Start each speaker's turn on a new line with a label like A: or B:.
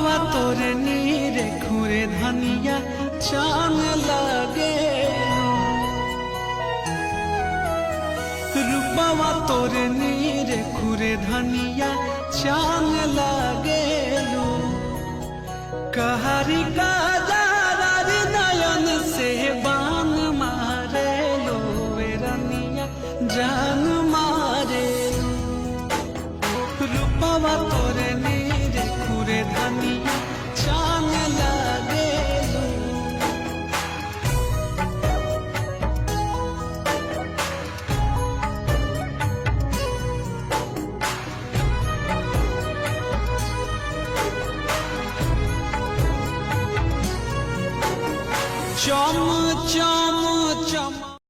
A: रूपावा तोरे नीरे खुरे धनिया चांद लागे रूपावा तोरे नीरे खुरे धनिया चांद लागे कहरी का